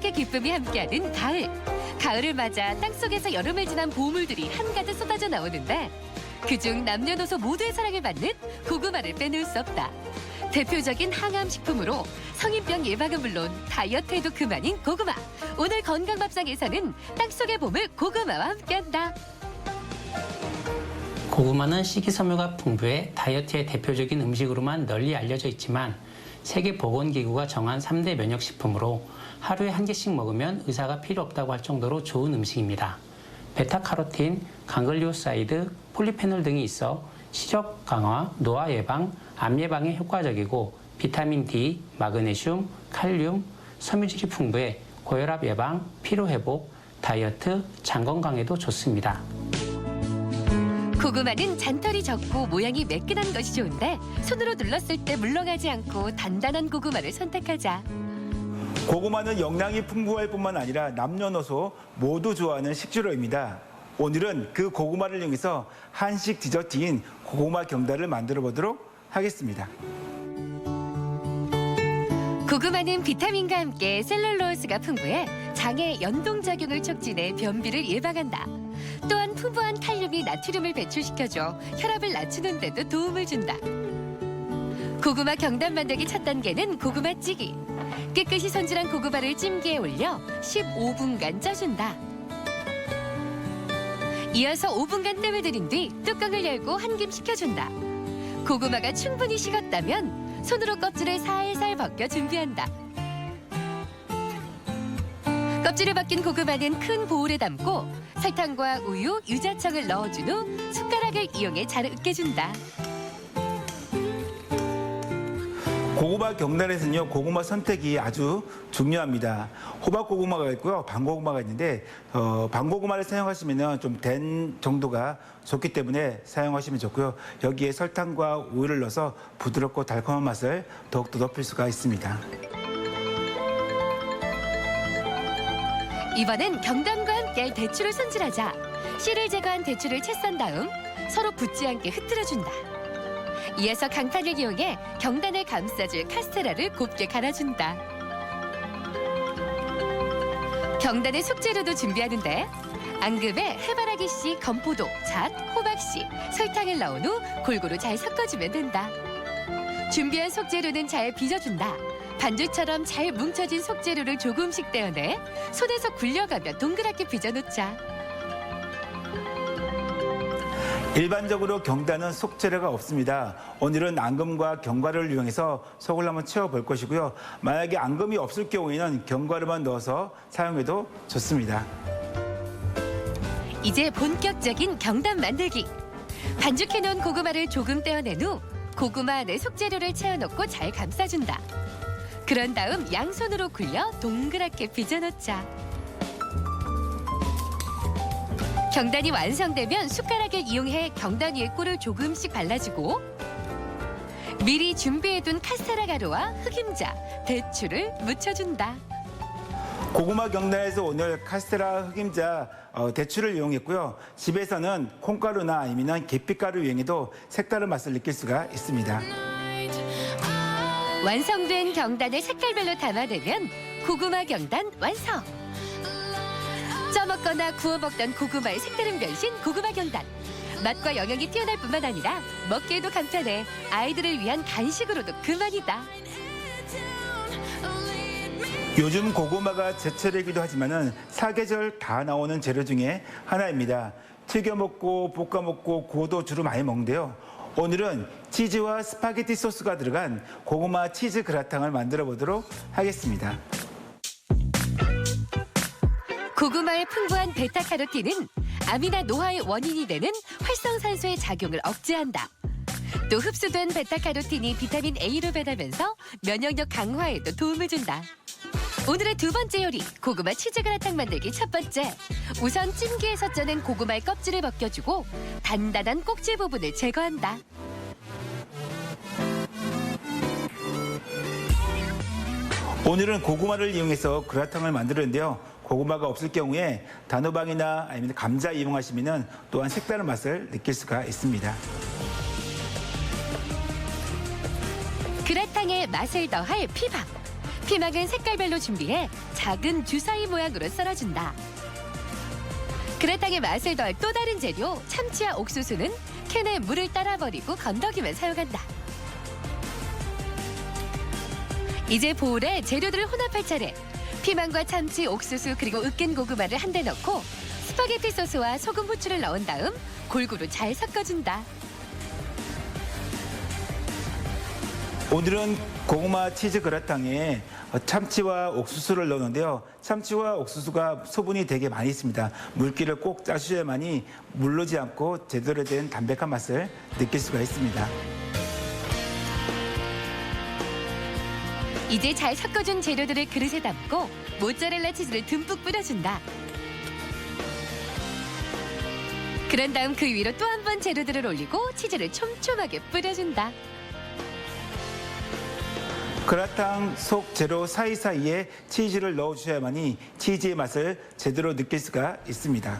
추억의 기쁨이 함께하는 가을. 가을을 맞아 땅속에서 여름을 지난 보물들이 한가득 쏟아져 나오는데 그중 남녀노소 모두의 사랑을 받는 고구마를 빼놓을 수 없다. 대표적인 항암식품으로 성인병 예방은 물론 다이어트에도 그만인 고구마. 오늘 건강밥상에서는 땅속의 보물 고구마와 함께한다. 고구마는 식이섬유가 풍부해 다이어트의 대표적인 음식으로만 널리 알려져 있지만 세계보건기구가 정한 3대 면역식품으로 하루에 한 개씩 먹으면 의사가 필요 없다고 할 정도로 좋은 음식입니다. 베타카로틴, 강글리오사이드, 폴리페놀 등이 있어 시력 강화, 노화 예방, 암 예방에 효과적이고 비타민 D, 마그네슘, 칼륨, 섬유질이 풍부해 고혈압 예방, 피로 회복, 다이어트, 장 건강에도 좋습니다. 고구마는 잔털이 적고 모양이 매끈한 것이 좋은데 손으로 눌렀을 때 물러가지 않고 단단한 고구마를 선택하자. 고구마는 영양이 풍부할 뿐만 아니라 남녀노소 모두 좋아하는 식재료입니다. 오늘은 그 고구마를 이용해서 한식 디저트인 고구마 경단을 만들어 보도록 하겠습니다. 고구마는 비타민과 함께 셀룰로스가 풍부해 장의 연동작용을 촉진해 변비를 예방한다. 또한 풍부한 칼륨이 나트륨을 배출시켜줘 혈압을 낮추는 데도 도움을 준다. 고구마 경단 만들기 첫 단계는 고구마 찌기. 깨끗이 손질한 고구마를 찜기에 올려 15분간 쪄준다. 이어서 5분간 뜸을 들인 뒤 뚜껑을 열고 한 김 식혀준다. 고구마가 충분히 식었다면 손으로 껍질을 살살 벗겨 준비한다. 껍질을 벗긴 고구마는 큰 보울에 담고 설탕과 우유, 유자청을 넣어준 후 숟가락을 이용해 잘 으깨준다. 고구마 경단에서는요, 고구마 선택이 아주 중요합니다. 호박 고구마가 있고요, 방고구마가 있는데 방고구마를 사용하시면 좀 된 정도가 좋기 때문에 사용하시면 좋고요. 여기에 설탕과 우유를 넣어서 부드럽고 달콤한 맛을 더욱더 높일 수가 있습니다. 이번엔 경단과 함께 대추를 손질하자. 씨를 제거한 대추를 채 썬 다음 서로 붙지 않게 흐트러준다. 이어서 강판을 이용해 경단을 감싸줄 카스테라를 곱게 갈아준다. 경단의 속재료도 준비하는데 앙금에 해바라기씨, 건포도, 잣, 호박씨, 설탕을 넣은 후 골고루 잘 섞어주면 된다. 준비한 속재료는 잘 빚어준다. 반죽처럼 잘 뭉쳐진 속재료를 조금씩 떼어내 손에서 굴려가며 동그랗게 빚어놓자. 일반적으로 경단은 속재료가 없습니다. 오늘은 앙금과 견과류를 이용해서 속을 한번 채워볼 것이고요. 만약에 앙금이 없을 경우에는 견과류만 넣어서 사용해도 좋습니다. 이제 본격적인 경단 만들기. 반죽해놓은 고구마를 조금 떼어낸 후 고구마 안에 속재료를 채워넣고 잘 감싸준다. 그런 다음 양손으로 굴려 동그랗게 빚어넣자. 경단이 완성되면 숟가락을 이용해 경단 위에 꿀을 조금씩 발라주고 미리 준비해둔 카스테라 가루와 흑임자, 대추를 묻혀준다. 고구마 경단에서 오늘 카스테라, 흑임자, 대추를 이용했고요. 집에서는 콩가루나 아니면 계피가루 이용해도 색다른 맛을 느낄 수가 있습니다. 완성된 경단을 색깔별로 담아내면 고구마 경단 완성! 쪄먹거나 구워 먹던 고구마의 색다른 변신 고구마 경단. 맛과 영양이 뛰어날 뿐만 아니라 먹기에도 간편해 아이들을 위한 간식으로도 그만이다. 요즘 고구마가 제철이기도 하지만은 사계절 다 나오는 재료 중에 하나입니다. 튀겨 먹고 볶아 먹고 구워도 주로 많이 먹는데요. 오늘은 치즈와 스파게티 소스가 들어간 고구마 치즈 그라탕을 만들어 보도록 하겠습니다. 고구마의 풍부한 베타카로틴은 암이나 노화의 원인이 되는 활성산소의 작용을 억제한다. 또 흡수된 베타카로틴이 비타민 A로 변하면서 면역력 강화에도 도움을 준다. 오늘의 두 번째 요리, 고구마 치즈 그라탕 만들기 첫 번째. 우선 찜기에서 쪄낸 고구마의 껍질을 벗겨주고 단단한 꼭지 부분을 제거한다. 오늘은 고구마를 이용해서 그라탕을 만드는데요. 고구마가 없을 경우에 단호박이나 아니면 감자 이용하시면 또한 색다른 맛을 느낄 수가 있습니다. 그라탕에 맛을 더할 피밥. 피망은 색깔별로 준비해 작은 주사위 모양으로 썰어준다. 그라탕의 맛을 더할 또 다른 재료 참치와 옥수수는 캔에 물을 따라 버리고 건더기만 사용한다. 이제 보울에 재료들을 혼합할 차례. 피망과 참치, 옥수수 그리고 으깬 고구마를 한데 넣고 스파게티 소스와 소금, 후추를 넣은 다음 골고루 잘 섞어준다. 오늘은 고구마 치즈 그라탕에 참치와 옥수수를 넣었는데요. 참치와 옥수수가 소분이 되게 많이 있습니다. 물기를 꼭 짜주셔야만이 물르지 않고 제대로 된 담백한 맛을 느낄 수가 있습니다. 이제 잘 섞어준 재료들을 그릇에 담고 모짜렐라 치즈를 듬뿍 뿌려준다. 그런 다음 그 위로 또 한 번 재료들을 올리고 치즈를 촘촘하게 뿌려준다. 그라탕 속 재료 사이사이에 치즈를 넣어주셔야만이 치즈의 맛을 제대로 느낄 수가 있습니다.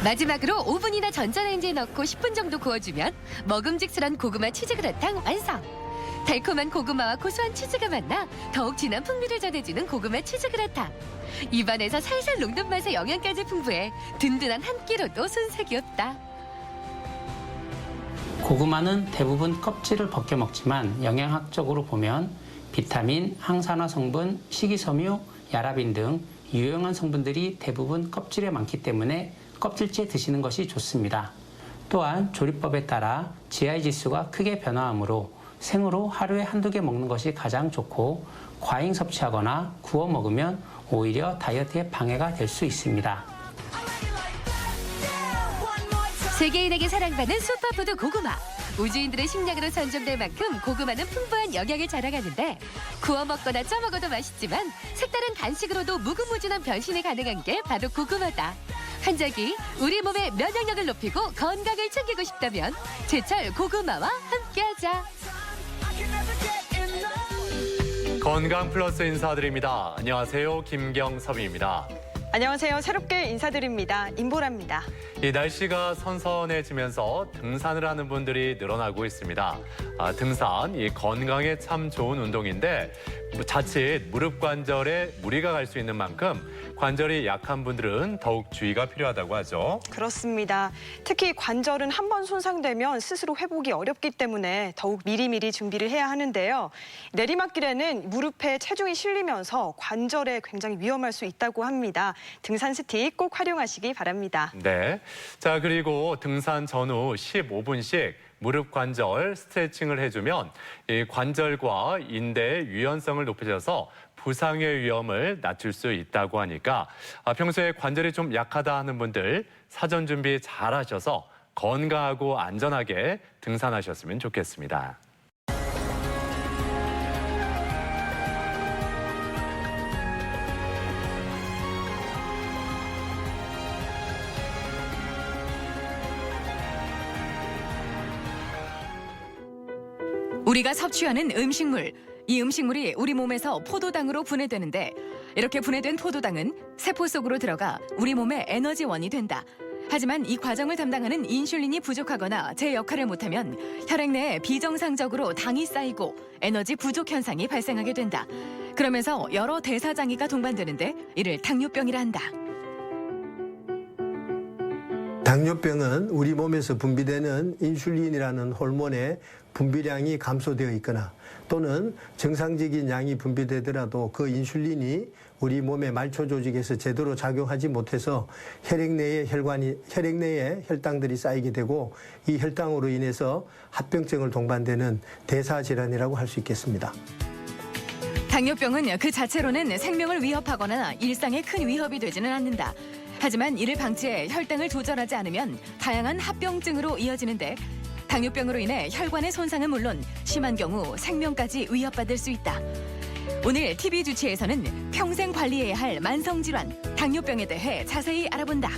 마지막으로 오븐이나 전자레인지에 넣고 10분 정도 구워주면 먹음직스러운 고구마 치즈 그라탕 완성! 달콤한 고구마와 고소한 치즈가 만나 더욱 진한 풍미를 전해주는 고구마 치즈 그라탕. 입안에서 살살 녹는 맛의 영양까지 풍부해 든든한 한 끼로도 손색이 없다. 고구마는 대부분 껍질을 벗겨 먹지만 영양학적으로 보면 비타민, 항산화 성분, 식이섬유, 야라빈 등 유용한 성분들이 대부분 껍질에 많기 때문에 껍질째 드시는 것이 좋습니다. 또한 조리법에 따라 GI 지수가 크게 변화하므로 생으로 하루에 한두 개 먹는 것이 가장 좋고 과잉 섭취하거나 구워 먹으면 오히려 다이어트에 방해가 될 수 있습니다. 세계인에게 사랑받는 슈퍼푸드 고구마. 우주인들의 식량으로 선정될 만큼 고구마는 풍부한 영양을 자랑하는데 구워 먹거나 쪄 먹어도 맛있지만 색다른 간식으로도 무궁무진한 변신이 가능한 게 바로 고구마다. 한적이 우리 몸의 면역력을 높이고 건강을 챙기고 싶다면 제철 고구마와 함께하자. 건강 플러스 인사드립니다. 안녕하세요. 김경섭입니다. 안녕하세요. 새롭게 인사드립니다. 임보라입니다. 이 날씨가 선선해지면서 등산을 하는 분들이 늘어나고 있습니다. 등산, 이 건강에 참 좋은 운동인데 자칫 무릎 관절에 무리가 갈 수 있는 만큼 관절이 약한 분들은 더욱 주의가 필요하다고 하죠. 그렇습니다. 특히 관절은 한 번 손상되면 스스로 회복이 어렵기 때문에 더욱 미리미리 준비를 해야 하는데요. 내리막길에는 무릎에 체중이 실리면서 관절에 굉장히 위험할 수 있다고 합니다. 등산 스틱 꼭 활용하시기 바랍니다. 네. 자, 그리고 등산 전후 15분씩 무릎 관절 스트레칭을 해주면 이 관절과 인대의 유연성을 높여줘서 부상의 위험을 낮출 수 있다고 하니까 평소에 관절이 좀 약하다 하는 분들 사전 준비 잘 하셔서 건강하고 안전하게 등산하셨으면 좋겠습니다. 우리가 섭취하는 음식물, 이 음식물이 우리 몸에서 포도당으로 분해되는데 이렇게 분해된 포도당은 세포 속으로 들어가 우리 몸의 에너지원이 된다. 하지만 이 과정을 담당하는 인슐린이 부족하거나 제 역할을 못하면 혈액 내에 비정상적으로 당이 쌓이고 에너지 부족 현상이 발생하게 된다. 그러면서 여러 대사장애가 동반되는데 이를 당뇨병이라 한다. 당뇨병은 우리 몸에서 분비되는 인슐린이라는 호르몬의 분비량이 감소되어 있거나 또는 정상적인 양이 분비되더라도 그 인슐린이 우리 몸의 말초 조직에서 제대로 작용하지 못해서 혈액 내에 혈당들이 쌓이게 되고 이 혈당으로 인해서 합병증을 동반되는 대사질환이라고 할 수 있겠습니다. 당뇨병은 그 자체로는 생명을 위협하거나 일상에 큰 위협이 되지는 않는다. 하지만 이를 방치해 혈당을 조절하지 않으면 다양한 합병증으로 이어지는데 당뇨병으로 인해 혈관의 손상은 물론 심한 경우 생명까지 위협받을 수 있다. 오늘 TV 주치에서는 평생 관리해야 할 만성질환, 당뇨병에 대해 자세히 알아본다.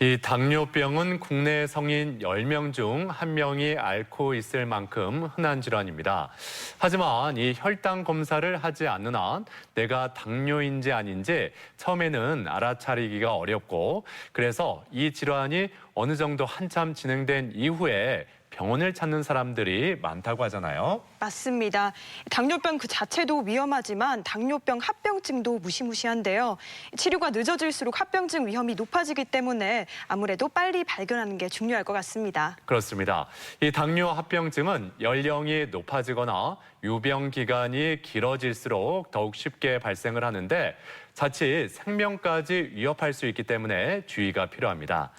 이 당뇨병은 국내 성인 10명 중 1명이 앓고 있을 만큼 흔한 질환입니다. 하지만 이 혈당 검사를 하지 않는 한 내가 당뇨인지 아닌지 처음에는 알아차리기가 어렵고 그래서 이 질환이 어느 정도 한참 진행된 이후에 병원을 찾는 사람들이 많다고 하잖아요. 맞습니다. 당뇨병 그 자체도 위험하지만 당뇨병 합병증도 무시무시한데요. 치료가 늦어질수록 합병증 위험이 높아지기 때문에 아무래도 빨리 발견하는 게 중요할 것 같습니다. 그렇습니다. 이 당뇨 합병증은 연령이 높아지거나 유병 기간이 길어질수록 더욱 쉽게 발생을 하는데 자칫 생명까지 위협할 수 있기 때문에 주의가 필요합니다.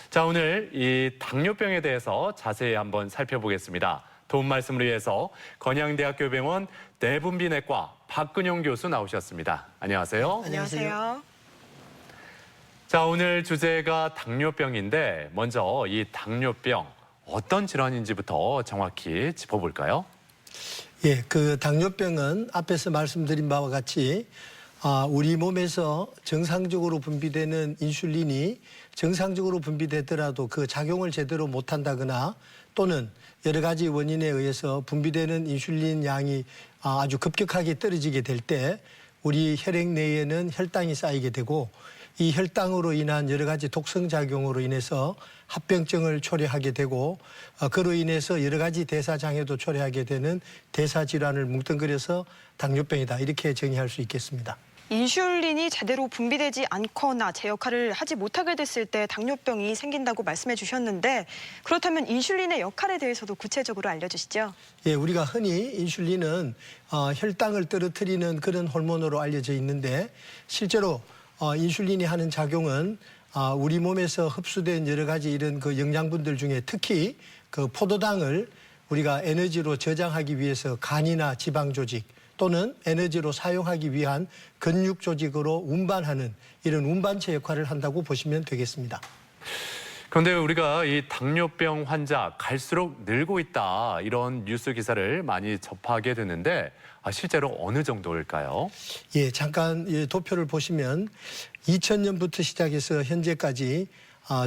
자, 오늘 이 당뇨병에 대해서 자세히 한번 살펴보겠습니다. 도움 말씀을 위해서 건양대학교 병원 내분비내과 박근용 교수 나오셨습니다. 안녕하세요. 안녕하세요. 자, 오늘 주제가 당뇨병인데 먼저 이 당뇨병 어떤 질환인지부터 정확히 짚어볼까요? 예, 그 당뇨병은 앞에서 말씀드린 바와 같이 우리 몸에서 정상적으로 분비되는 인슐린이 정상적으로 분비되더라도 그 작용을 제대로 못한다거나 또는 여러 가지 원인에 의해서 분비되는 인슐린 양이 아주 급격하게 떨어지게 될 때 우리 혈액 내에는 혈당이 쌓이게 되고 이 혈당으로 인한 여러 가지 독성작용으로 인해서 합병증을 초래하게 되고 그로 인해서 여러 가지 대사장애도 초래하게 되는 대사질환을 뭉뚱그려서 당뇨병이다 이렇게 정의할 수 있겠습니다. 인슐린이 제대로 분비되지 않거나 제 역할을 하지 못하게 됐을 때 당뇨병이 생긴다고 말씀해 주셨는데 그렇다면 인슐린의 역할에 대해서도 구체적으로 알려주시죠. 예, 우리가 흔히 인슐린은 혈당을 떨어뜨리는 그런 호르몬으로 알려져 있는데 실제로 인슐린이 하는 작용은 우리 몸에서 흡수된 여러 가지 이런 그 영양분들 중에 특히 그 포도당을 우리가 에너지로 저장하기 위해서 간이나 지방 조직 또는 에너지로 사용하기 위한 근육 조직으로 운반하는 이런 운반체 역할을 한다고 보시면 되겠습니다. 그런데 우리가 이 당뇨병 환자 갈수록 늘고 있다 이런 뉴스 기사를 많이 접하게 되는데 실제로 어느 정도일까요? 예, 잠깐 도표를 보시면 2000년부터 시작해서 현재까지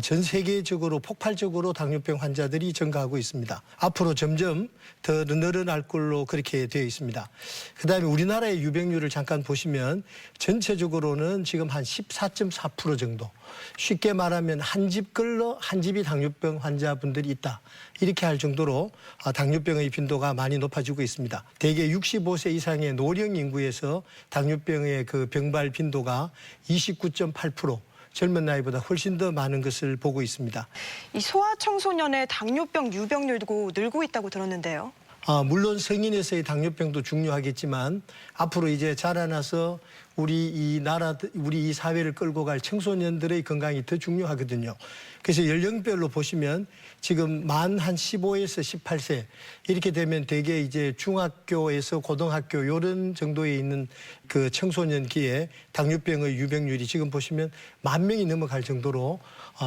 전 세계적으로 폭발적으로 당뇨병 환자들이 증가하고 있습니다. 앞으로 점점 더 늘어날 걸로 그렇게 되어 있습니다. 그다음에 우리나라의 유병률을 잠깐 보시면 전체적으로는 지금 한 14.4% 정도. 쉽게 말하면 한 집이 당뇨병 환자분들이 있다. 이렇게 할 정도로 당뇨병의 빈도가 많이 높아지고 있습니다. 대개 65세 이상의 노령 인구에서 당뇨병의 그 병발 빈도가 29.8%. 젊은 나이보다 훨씬 더 많은 것을 보고 있습니다. 이 소아청소년의 당뇨병 유병률도 늘고 있다고 들었는데요. 물론 성인에서의 당뇨병도 중요하겠지만 앞으로 이제 자라나서 우리 이 사회를 끌고 갈 청소년들의 건강이 더 중요하거든요. 그래서 연령별로 보시면 지금 만 한 15에서 18세 이렇게 되면 대개 이제 중학교에서 고등학교 이런 정도에 있는 그 청소년기에 당뇨병의 유병률이 지금 보시면 10,000명이 넘어갈 정도로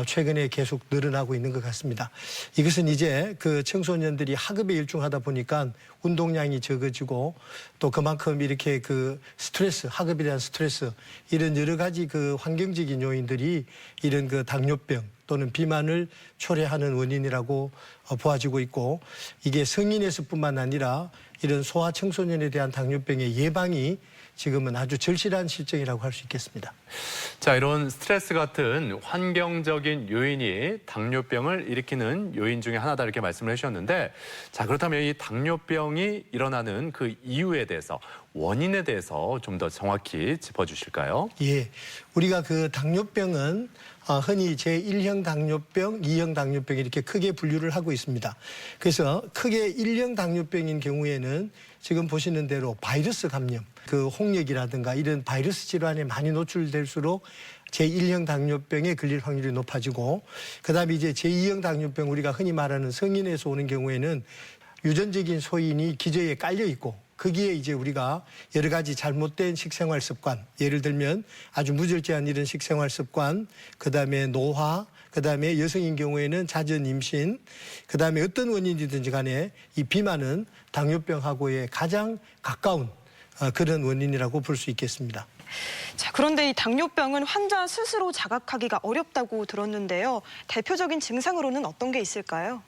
최근에 계속 늘어나고 있는 것 같습니다. 이것은 이제 그 청소년들이 학업에 일중하다 보니까 운동량이 적어지고 또 그만큼 이렇게 그 스트레스, 학업에 대한 스트레스 이런 여러 가지 그 환경적인 요인들이 이런 그 당뇨병 또는 비만을 초래하는 원인이라고 보아지고 있고 이게 성인에서뿐만 아니라 이런 소아 청소년에 대한 당뇨병의 예방이 지금은 아주 절실한 실정이라고 할 수 있겠습니다. 자, 이런 스트레스 같은 환경적인 요인이 당뇨병을 일으키는 요인 중에 하나다 이렇게 말씀을 해주셨는데 자, 그렇다면 이 당뇨병이 일어나는 그 이유에 대해서 원인에 대해서 좀 더 정확히 짚어주실까요? 예, 우리가 그 당뇨병은 흔히 제1형 당뇨병, 2형 당뇨병 이렇게 크게 분류를 하고 있습니다. 그래서 크게 1형 당뇨병인 경우에는 지금 보시는 대로 바이러스 감염, 그 홍역이라든가 이런 바이러스 질환에 많이 노출될수록 제1형 당뇨병에 걸릴 확률이 높아지고 그다음에 이제 제2형 당뇨병 우리가 흔히 말하는 성인에서 오는 경우에는 유전적인 소인이 기저에 깔려 있고 거기에 이제 우리가 여러 가지 잘못된 식생활 습관, 예를 들면 아주 무절제한 이런 식생활 습관, 그다음에 노화, 그다음에 여성인 경우에는 잦은 임신, 그다음에 어떤 원인이든지 간에 이 비만은 당뇨병하고의 가장 가까운 그런 원인이라고 볼 수 있겠습니다. 자, 그런데 이 당뇨병은 환자 스스로 자각하기가 어렵다고 들었는데요. 대표적인 증상으로는 어떤 게 있을까요?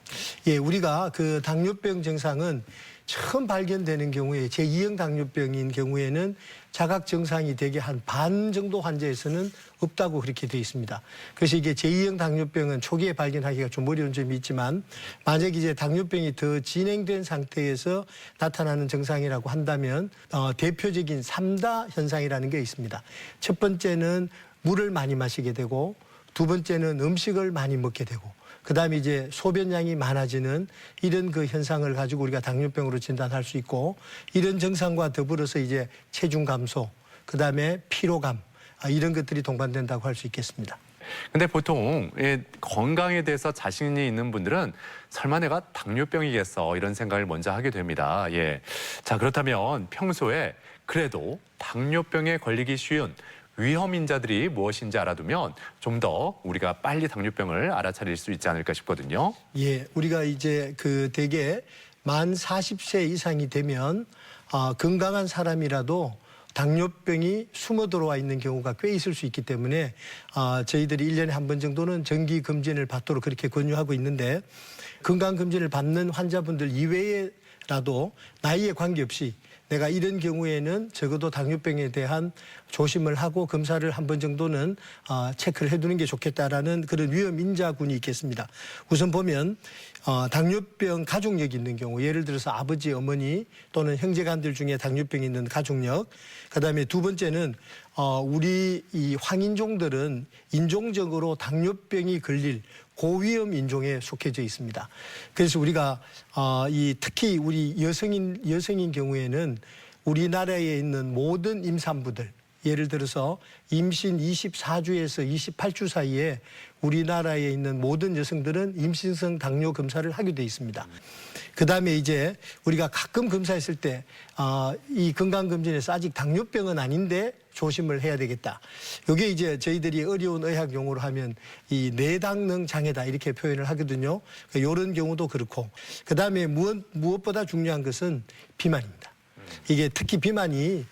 예, 우리가 그 당뇨병 증상은 처음 발견되는 경우에 제2형 당뇨병인 경우에는 자각 증상이 되게 한 반 정도 환자에서는 없다고 그렇게 되어 있습니다. 그래서 이게 제2형 당뇨병은 초기에 발견하기가 좀 어려운 점이 있지만 만약 이제 당뇨병이 더 진행된 상태에서 나타나는 증상이라고 한다면 대표적인 3다 현상이라는 게 있습니다. 첫 번째는 물을 많이 마시게 되고 두 번째는 음식을 많이 먹게 되고 그다음에 이제 소변량이 많아지는 이런 그 현상을 가지고 우리가 당뇨병으로 진단할 수 있고 이런 증상과 더불어서 이제 체중 감소, 그다음에 피로감 이런 것들이 동반된다고 할 수 있겠습니다. 근데 보통 건강에 대해서 자신이 있는 분들은 설마 내가 당뇨병이겠어 이런 생각을 먼저 하게 됩니다. 예. 자, 그렇다면 평소에 그래도 당뇨병에 걸리기 쉬운 위험 인자들이 무엇인지 알아두면 좀 더 우리가 빨리 당뇨병을 알아차릴 수 있지 않을까 싶거든요. 예, 우리가 이제 그 대개 만 40세 이상이 되면 건강한 사람이라도 당뇨병이 숨어 들어와 있는 경우가 꽤 있을 수 있기 때문에 저희들이 1년에 한 번 정도는 정기 검진을 받도록 그렇게 권유하고 있는데 건강 검진을 받는 환자분들 이외에라도 나이에 관계없이 내가 이런 경우에는 적어도 당뇨병에 대한 조심을 하고 검사를 한 번 정도는 체크를 해두는 게 좋겠다라는 그런 위험 인자군이 있겠습니다. 우선 보면 당뇨병 가족력이 있는 경우 예를 들어서 아버지, 어머니 또는 형제간들 중에 당뇨병이 있는 가족력 그다음에 두 번째는 우리 이 황인종들은 인종적으로 당뇨병이 걸릴 고위험 인종에 속해져 있습니다. 그래서 우리가 특히 우리 여성인 경우에는 우리나라에 있는 모든 임산부들 예를 들어서 임신 24주에서 28주 사이에 우리나라에 있는 모든 여성들은 임신성 당뇨 검사를 하게 돼 있습니다. 그다음에 이제 우리가 가끔 검사했을 때 이 건강검진에서 아직 당뇨병은 아닌데 조심을 해야 되겠다. 이게 이제 저희들이 어려운 의학 용어로 하면 이 내당능 장애다 이렇게 표현을 하거든요. 이런 경우도 그렇고 그다음에 무엇보다 중요한 것은 비만입니다. 이게 특히 비만이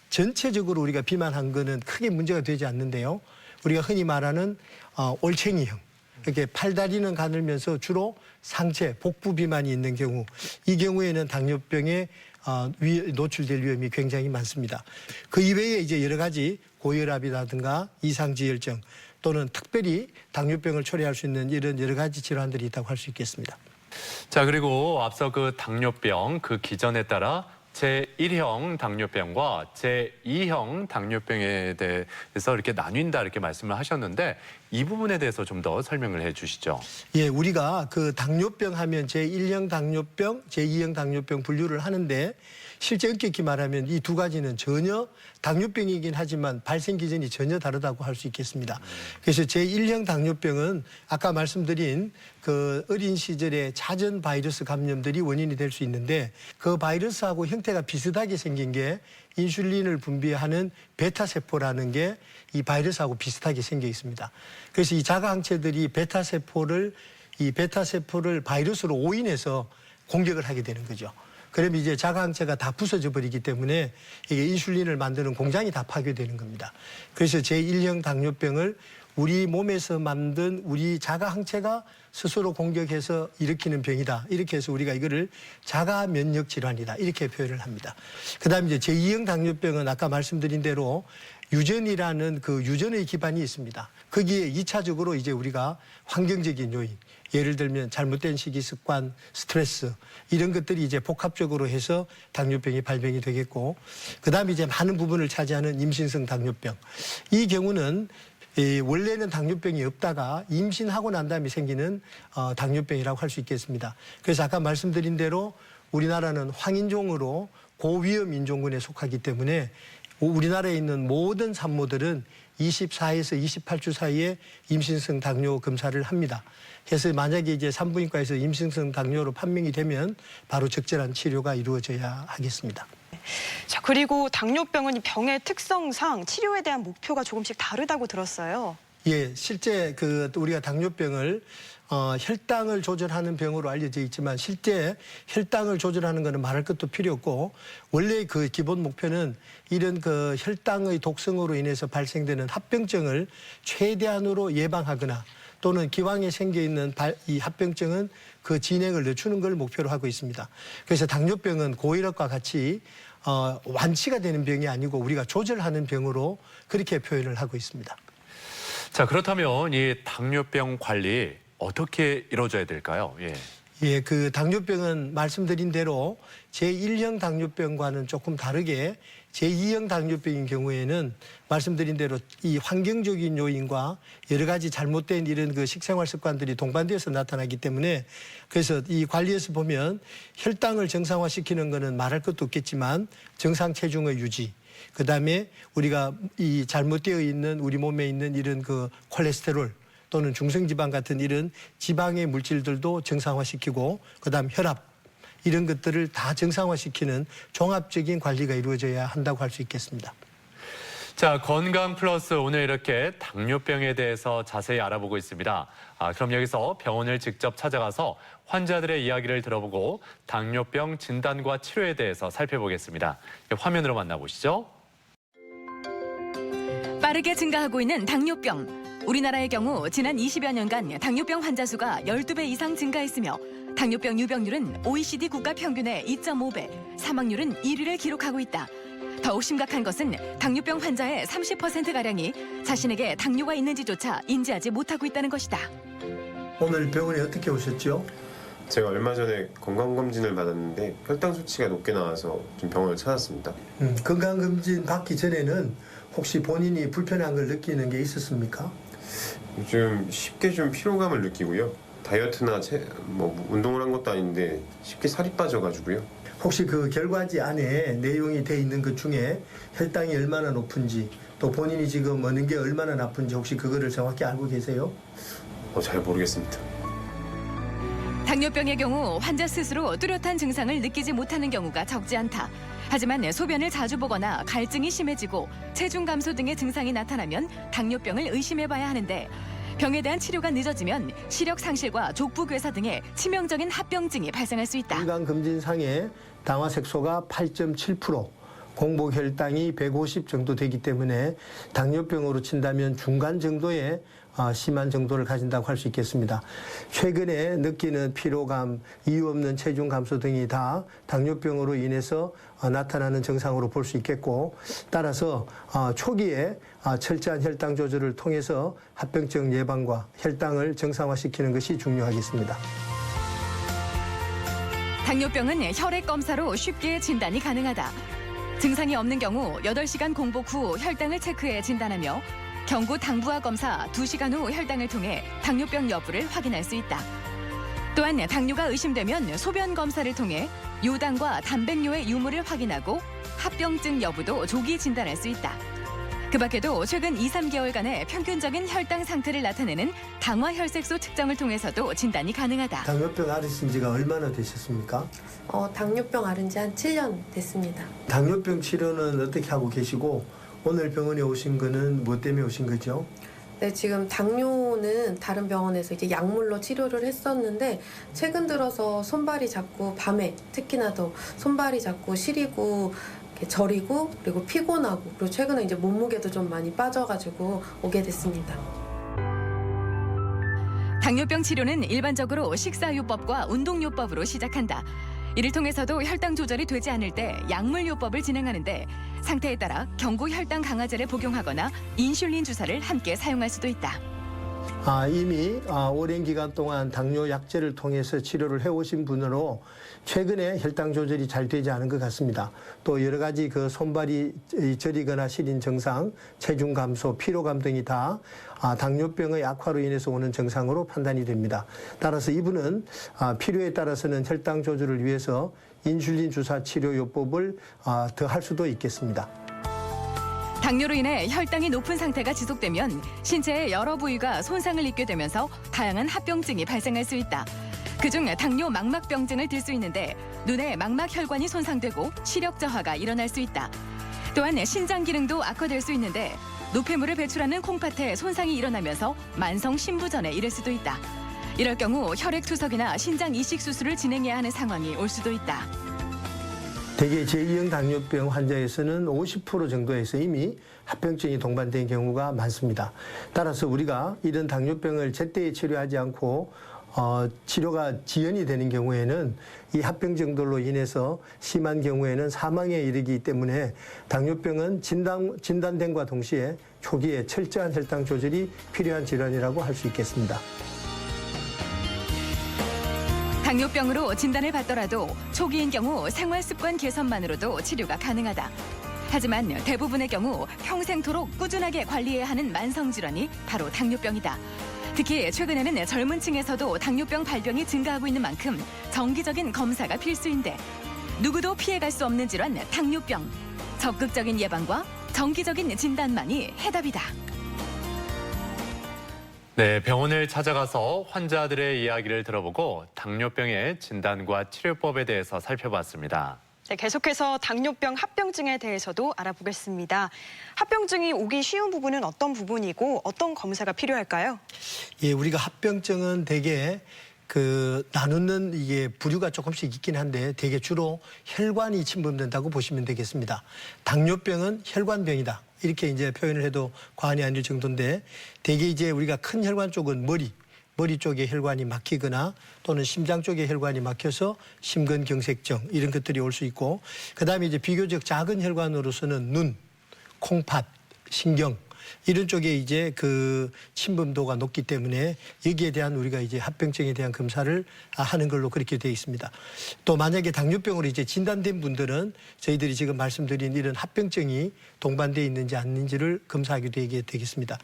전체적으로 우리가 비만한 거는 크게 문제가 되지 않는데요. 우리가 흔히 말하는 올챙이형, 이렇게 팔다리는 가늘면서 주로 상체, 복부 비만이 있는 경우, 이 경우에는 당뇨병에 노출될 위험이 굉장히 많습니다. 그 이외에 이제 여러 가지 고혈압이라든가 이상지혈증 또는 특별히 당뇨병을 초래할 수 있는 이런 여러 가지 질환들이 있다고 할 수 있겠습니다. 자, 그리고 앞서 그 당뇨병 그 기전에 따라 제1형 당뇨병과 제2형 당뇨병에 대해서 이렇게 나뉜다 이렇게 말씀을 하셨는데 이 부분에 대해서 좀 더 설명을 해 주시죠. 예, 우리가 그 당뇨병 하면 제1형 당뇨병, 제2형 당뇨병 분류를 하는데 실제 엄격히 말하면 이 두 가지는 전혀 당뇨병이긴 하지만 발생 기전이 전혀 다르다고 할 수 있겠습니다. 그래서 제1형 당뇨병은 아까 말씀드린 그 어린 시절에 잦은 바이러스 감염들이 원인이 될 수 있는데 그 바이러스하고 형태가 비슷하게 생긴 게 인슐린을 분비하는 베타세포라는 게 이 바이러스하고 비슷하게 생겨 있습니다. 그래서 이 자가항체들이 베타세포를 바이러스로 오인해서 공격을 하게 되는 거죠. 그러면 이제 자가항체가 다 부서져 버리기 때문에 이게 인슐린을 만드는 공장이 다 파괴되는 겁니다. 그래서 제1형 당뇨병을 우리 몸에서 만든 우리 자가항체가 스스로 공격해서 일으키는 병이다. 이렇게 해서 우리가 이거를 자가 면역 질환이다. 이렇게 표현을 합니다. 그다음에 이제 제2형 당뇨병은 아까 말씀드린 대로 유전이라는 그 유전의 기반이 있습니다. 거기에 2차적으로 이제 우리가 환경적인 요인, 예를 들면 잘못된 식이 습관, 스트레스 이런 것들이 이제 복합적으로 해서 당뇨병이 발병이 되겠고 그다음에 이제 많은 부분을 차지하는 임신성 당뇨병. 이 경우는 원래는 당뇨병이 없다가 임신하고 난 다음에 생기는 당뇨병이라고 할 수 있겠습니다. 그래서 아까 말씀드린 대로 우리나라는 황인종으로 고위험 인종군에 속하기 때문에 우리나라에 있는 모든 산모들은 24에서 28주 사이에 임신성 당뇨 검사를 합니다. 그래서 만약에 이제 산부인과에서 임신성 당뇨로 판명이 되면 바로 적절한 치료가 이루어져야 하겠습니다. 자, 그리고 당뇨병은 이 병의 특성상 치료에 대한 목표가 조금씩 다르다고 들었어요. 예, 실제 우리가 당뇨병을 혈당을 조절하는 병으로 알려져 있지만 실제 혈당을 조절하는 것은 말할 것도 필요 없고 원래 그 기본 목표는 이런 그 혈당의 독성으로 인해서 발생되는 합병증을 최대한으로 예방하거나 또는 기왕에 생겨 있는 이 합병증은 그 진행을 늦추는 걸 목표로 하고 있습니다. 그래서 당뇨병은 고혈압과 같이 완치가 되는 병이 아니고 우리가 조절하는 병으로 그렇게 표현을 하고 있습니다. 자, 그렇다면 이 당뇨병 관리 어떻게 이루어져야 될까요? 예. 예, 그 당뇨병은 말씀드린 대로 제1형 당뇨병과는 조금 다르게 제2형 당뇨병인 경우에는 말씀드린 대로 이 환경적인 요인과 여러 가지 잘못된 이런 그 식생활 습관들이 동반되어서 나타나기 때문에 그래서 이 관리에서 보면 혈당을 정상화시키는 거는 말할 것도 없겠지만 정상 체중의 유지, 그다음에 우리가 이 잘못되어 있는 우리 몸에 있는 이런 그 콜레스테롤 또는 중성지방 같은 이런 지방의 물질들도 정상화시키고 그다음 혈압 이런 것들을 다 정상화시키는 종합적인 관리가 이루어져야 한다고 할 수 있겠습니다. 자, 건강 플러스 오늘 이렇게 당뇨병에 대해서 자세히 알아보고 있습니다. 그럼 여기서 병원을 직접 찾아가서 환자들의 이야기를 들어보고 당뇨병 진단과 치료에 대해서 살펴보겠습니다. 화면으로 만나보시죠. 빠르게 증가하고 있는 당뇨병. 우리나라의 경우 지난 20여 년간 당뇨병 환자 수가 12배 이상 증가했으며 당뇨병 유병률은 OECD 국가 평균의 2.5배, 사망률은 1위를 기록하고 있다. 더욱 심각한 것은 당뇨병 환자의 30%가량이 자신에게 당뇨가 있는지조차 인지하지 못하고 있다는 것이다. 오늘 병원에 어떻게 오셨죠? 제가 얼마 전에 건강검진을 받았는데 혈당 수치가 높게 나와서 좀 병원을 찾았습니다. 건강검진 받기 전에는 혹시 본인이 불편한 걸 느끼는 게 있었습니까? 요즘 쉽게 좀 피로감을 느끼고요. 다이어트나 운동을 한 것도 아닌데 쉽게 살이 빠져가지고요. 혹시 그 결과지 안에 내용이 돼 있는 것 중에 혈당이 얼마나 높은지 또 본인이 지금 먹는 게 얼마나 나쁜지 혹시 그거를 정확히 알고 계세요? 잘 모르겠습니다. 당뇨병의 경우 환자 스스로 뚜렷한 증상을 느끼지 못하는 경우가 적지 않다. 하지만 소변을 자주 보거나 갈증이 심해지고 체중 감소 등의 증상이 나타나면 당뇨병을 의심해봐야 하는데 병에 대한 치료가 늦어지면 시력 상실과 족부 괴사 등의 치명적인 합병증이 발생할 수 있다. 건강검진상에 당화색소가 8.7%, 공복 혈당이 150 정도 되기 때문에 당뇨병으로 친다면 중간 정도의 심한 정도를 가진다고 할 수 있겠습니다. 최근에 느끼는 피로감, 이유 없는 체중 감소 등이 다 당뇨병으로 인해서 나타나는 증상으로 볼 수 있겠고 따라서 초기에 철저한 혈당 조절을 통해서 합병증 예방과 혈당을 정상화시키는 것이 중요하겠습니다. 당뇨병은 혈액 검사로 쉽게 진단이 가능하다. 증상이 없는 경우 8시간 공복 후 혈당을 체크해 진단하며 경구 당부화 검사 2시간 후 혈당을 통해 당뇨병 여부를 확인할 수 있다. 또한 당뇨가 의심되면 소변 검사를 통해 요당과 단백뇨의 유무를 확인하고 합병증 여부도 조기 진단할 수 있다. 그 밖에도 최근 2, 3개월간의 평균적인 혈당 상태를 나타내는 당화혈색소 측정을 통해서도 진단이 가능하다. 당뇨병 앓으신 지가 얼마나 되셨습니까? 당뇨병 앓은 지 한 7년 됐습니다. 당뇨병 치료는 어떻게 하고 계시고 오늘 병원에 오신 거는 뭐 때문에 오신 거죠? 네, 지금 당뇨는 다른 병원에서 이제 약물로 치료를 했었는데 최근 들어서 손발이 자꾸 밤에 특히나 더 손발이 자꾸 시리고 이렇게 저리고 그리고 피곤하고 그리고 최근에 이제 몸무게도 좀 많이 빠져가지고 오게 됐습니다. 당뇨병 치료는 일반적으로 식사요법과 운동요법으로 시작한다. 이를 통해서도 혈당 조절이 되지 않을 때 약물요법을 진행하는데 상태에 따라 경구 혈당 강화제를 복용하거나 인슐린 주사를 함께 사용할 수도 있다. 이미 오랜 기간 동안 당뇨 약제를 통해서 치료를 해오신 분으로 최근에 혈당 조절이 잘 되지 않은 것 같습니다. 또 여러 가지 그 손발이 저리거나 시린 증상, 체중 감소, 피로감 등이 다 당뇨병의 악화로 인해서 오는 증상으로 판단이 됩니다. 따라서 이분은 필요에 따라서는 혈당 조절을 위해서 인슐린 주사 치료 요법을 더 할 수도 있겠습니다. 당뇨로 인해 혈당이 높은 상태가 지속되면 신체의 여러 부위가 손상을 입게 되면서 다양한 합병증이 발생할 수 있다. 그중 당뇨 망막병증을 들 수 있는데 눈의 망막혈관이 손상되고 시력 저하가 일어날 수 있다. 또한 신장 기능도 악화될 수 있는데 노폐물을 배출하는 콩팥에 손상이 일어나면서 만성 신부전에 이를 수도 있다. 이럴 경우 혈액 투석이나 신장 이식 수술을 진행해야 하는 상황이 올 수도 있다. 대개 제2형 당뇨병 환자에서는 50% 정도에서 이미 합병증이 동반된 경우가 많습니다. 따라서 우리가 이런 당뇨병을 제때 치료하지 않고 치료가 지연이 되는 경우에는 이 합병증들로 인해서 심한 경우에는 사망에 이르기 때문에 당뇨병은 진단됨과 동시에 초기에 철저한 혈당 조절이 필요한 질환이라고 할 수 있겠습니다. 당뇨병으로 진단을 받더라도 초기인 경우 생활습관 개선만으로도 치료가 가능하다. 하지만 대부분의 경우 평생토록 꾸준하게 관리해야 하는 만성질환이 바로 당뇨병이다. 특히 최근에는 젊은 층에서도 당뇨병 발병이 증가하고 있는 만큼 정기적인 검사가 필수인데 누구도 피해갈 수 없는 질환 당뇨병. 적극적인 예방과 정기적인 진단만이 해답이다. 네, 병원을 찾아가서 환자들의 이야기를 들어보고 당뇨병의 진단과 치료법에 대해서 살펴봤습니다. 네, 계속해서 당뇨병 합병증에 대해서도 알아보겠습니다. 합병증이 오기 쉬운 부분은 어떤 부분이고 어떤 검사가 필요할까요? 예, 우리가 합병증은 대개 나누는 이게 부류가 조금씩 있긴 한데 대개 주로 혈관이 침범된다고 보시면 되겠습니다. 당뇨병은 혈관병이다. 이렇게 이제 표현을 해도 과언이 아닐 정도인데 대개 이제 우리가 큰 혈관 쪽은 머리 쪽에 혈관이 막히거나 또는 심장 쪽에 혈관이 막혀서 심근경색증 이런 것들이 올 수 있고 그다음에 이제 비교적 작은 혈관으로서는 눈, 콩팥, 신경 이런 쪽에 이제 침범도가 높기 때문에 여기에 대한 우리가 이제 합병증에 대한 검사를 하는 걸로 그렇게 되어 있습니다. 또 만약에 당뇨병으로 이제 진단된 분들은 저희들이 지금 말씀드린 이런 합병증이 동반되어 있는지 아닌지를 검사하게 되겠습니다.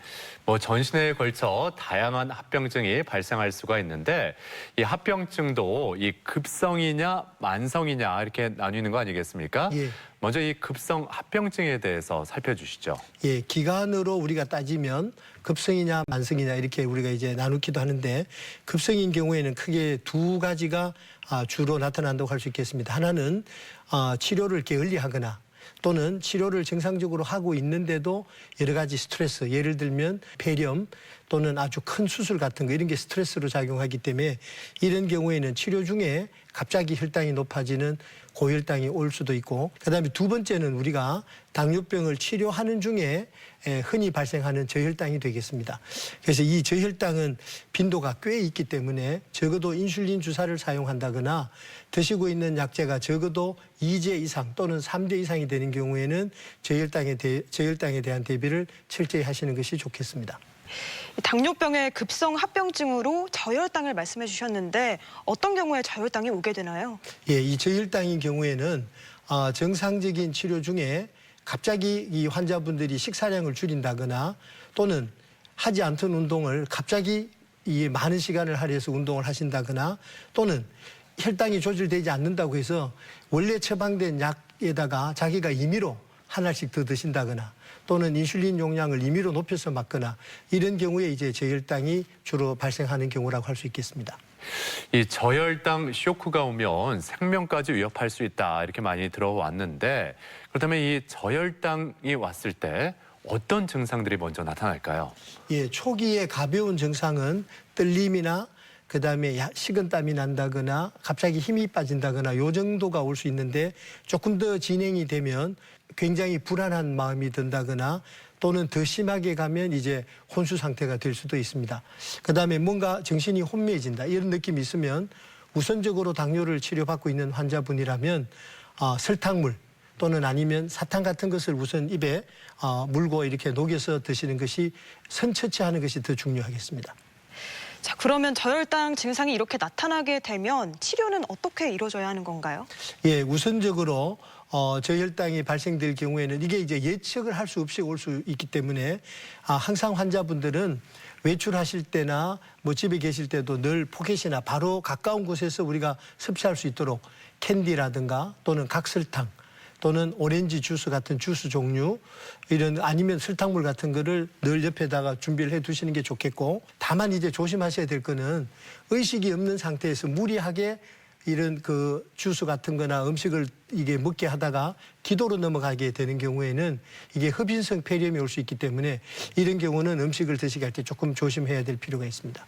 전신에 걸쳐 다양한 합병증이 발생할 수가 있는데 이 합병증도 이 급성이냐 만성이냐 이렇게 나뉘는 거 아니겠습니까? 예. 먼저 이 급성 합병증에 대해서 살펴주시죠. 예, 기간으로 우리가 따지면 급성이냐 만성이냐 이렇게 우리가 이제 나누기도 하는데 급성인 경우에는 크게 두 가지가 주로 나타난다고 할 수 있겠습니다. 하나는 치료를 게을리하거나 또는 치료를 정상적으로 하고 있는데도 여러 가지 스트레스, 예를 들면 폐렴 또는 아주 큰 수술 같은 거 이런 게 스트레스로 작용하기 때문에 이런 경우에는 치료 중에 갑자기 혈당이 높아지는 고혈당이 올 수도 있고 그다음에 두 번째는 우리가 당뇨병을 치료하는 중에 흔히 발생하는 저혈당이 되겠습니다. 그래서 이 저혈당은 빈도가 꽤 있기 때문에 적어도 인슐린 주사를 사용한다거나 드시고 있는 약제가 적어도 2제 이상 또는 3제 이상이 되는 경우에는 저혈당에 대한 대비를 철저히 하시는 것이 좋겠습니다. 당뇨병의 급성 합병증으로 저혈당을 말씀해 주셨는데 어떤 경우에 저혈당이 오게 되나요? 예, 이 저혈당인 경우에는 정상적인 치료 중에 갑자기 이 환자분들이 식사량을 줄인다거나 또는 하지 않던 운동을 갑자기 이 많은 시간을 할애해서 운동을 하신다거나 또는 혈당이 조절되지 않는다고 해서 원래 처방된 약에다가 자기가 임의로 하나씩 더 드신다거나 또는 인슐린 용량을 임의로 높여서 맞거나 이런 경우에 이제 저혈당이 주로 발생하는 경우라고 할 수 있겠습니다. 이 저혈당 쇼크가 오면 생명까지 위협할 수 있다 이렇게 많이 들어왔는데 그렇다면 이 저혈당이 왔을 때 어떤 증상들이 먼저 나타날까요? 예, 초기에 가벼운 증상은 떨림이나 그다음에 식은땀이 난다거나 갑자기 힘이 빠진다거나 요 정도가 올 수 있는데 조금 더 진행이 되면 굉장히 불안한 마음이 든다거나 또는 더 심하게 가면 이제 혼수 상태가 될 수도 있습니다. 그다음에 뭔가 정신이 혼미해진다 이런 느낌이 있으면 우선적으로 당뇨를 치료받고 있는 환자분이라면 설탕물 또는 아니면 사탕 같은 것을 우선 입에 물고 이렇게 녹여서 드시는 것이 선처치하는 것이 더 중요하겠습니다. 자, 그러면 저혈당 증상이 이렇게 나타나게 되면 치료는 어떻게 이루어져야 하는 건가요? 예, 우선적으로 저혈당이 발생될 경우에는 이게 이제 예측을 할 수 없이 올 수 있기 때문에 항상 환자분들은 외출하실 때나 집에 계실 때도 늘 포켓이나 바로 가까운 곳에서 우리가 섭취할 수 있도록 캔디라든가 또는 각설탕 또는 오렌지 주스 같은 주스 종류 이런 아니면 설탕물 같은 거를 늘 옆에다가 준비를 해 두시는 게 좋겠고 다만 이제 조심하셔야 될 거는 의식이 없는 상태에서 무리하게 이런 주스 같은 거나 음식을 이게 먹게 하다가 기도로 넘어가게 되는 경우에는 이게 흡인성 폐렴이 올 수 있기 때문에 이런 경우는 음식을 드시게 할 때 조금 조심해야 될 필요가 있습니다.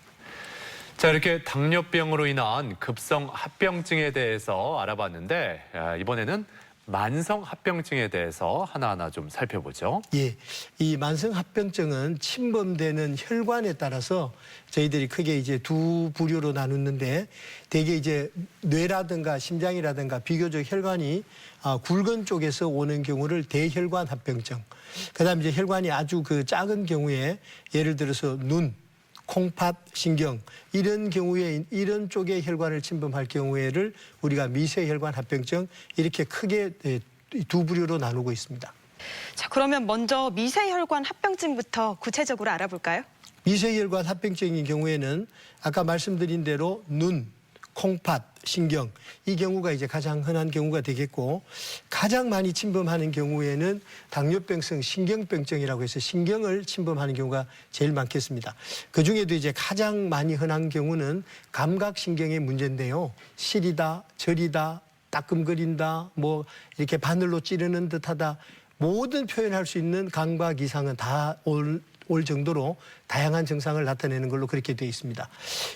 자, 이렇게 당뇨병으로 인한 급성 합병증에 대해서 알아봤는데 이번에는 만성 합병증에 대해서 하나하나 좀 살펴보죠. 예, 이 만성 합병증은 침범되는 혈관에 따라서 저희들이 크게 이제 두 부류로 나누는데, 대개 이제 뇌라든가 심장이라든가 비교적 혈관이 굵은 쪽에서 오는 경우를 대혈관 합병증. 그다음에 이제 혈관이 아주 그 작은 경우에 예를 들어서 눈, 콩팥, 신경 이런 경우에 이런 쪽의 혈관을 침범할 경우에를 우리가 미세혈관 합병증 이렇게 크게 두 부류로 나누고 있습니다. 자, 그러면 먼저 미세혈관 합병증부터 구체적으로 알아볼까요? 미세혈관 합병증인 경우에는 아까 말씀드린 대로 눈, 콩팥, 신경 이 경우가 이제 가장 흔한 경우가 되겠고, 가장 많이 침범하는 경우에는 당뇨병성 신경병증이라고 해서 신경을 침범하는 경우가 제일 많겠습니다. 그중에도 이제 가장 많이 흔한 경우는 감각신경의 문제인데요. 시리다, 저리다, 따끔거린다, 뭐 이렇게 바늘로 찌르는 듯하다, 모든 표현할 수 있는 감각 이상은 다 올 정도로 다양한 증상을 나타내는 걸로 그렇게 되어 있습니다.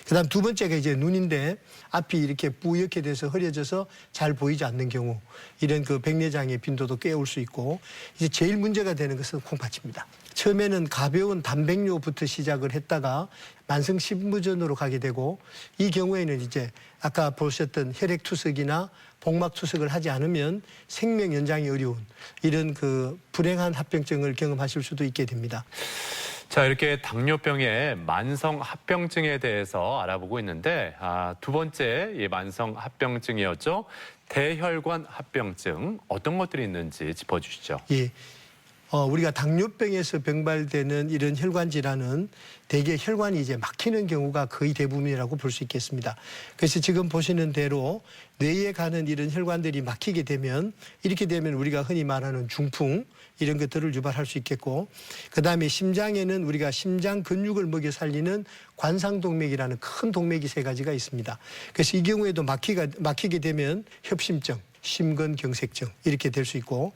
그다음 두 번째가 이제 눈인데, 앞이 이렇게 뿌옇게 돼서 흐려져서 잘 보이지 않는 경우, 이런 그 백내장의 빈도도 꽤 올 수 있고, 이제 제일 문제가 되는 것은 콩팥입니다. 처음에는 가벼운 단백뇨부터 시작을 했다가 만성 신부전으로 가게 되고, 이 경우에는 이제 아까 보셨던 혈액투석이나 복막투석을 하지 않으면 생명 연장이 어려운 이런 그 불행한 합병증을 경험하실 수도 있게 됩니다. 자, 이렇게 당뇨병의 만성 합병증에 대해서 알아보고 있는데, 두 번째 이 만성 합병증이었죠. 대혈관 합병증, 어떤 것들이 있는지 짚어주시죠. 예. 우리가 당뇨병에서 병발되는 이런 혈관 질환은 대개 혈관이 이제 막히는 경우가 거의 대부분이라고 볼 수 있겠습니다. 그래서 지금 보시는 대로 뇌에 가는 이런 혈관들이 막히게 되면, 이렇게 되면 우리가 흔히 말하는 중풍 이런 것들을 유발할 수 있겠고, 그다음에 심장에는 우리가 심장 근육을 먹여 살리는 관상동맥이라는 큰 동맥이 세 가지가 있습니다. 그래서 이 경우에도 막히게 되면 협심증, 심근경색증 이렇게 될 수 있고,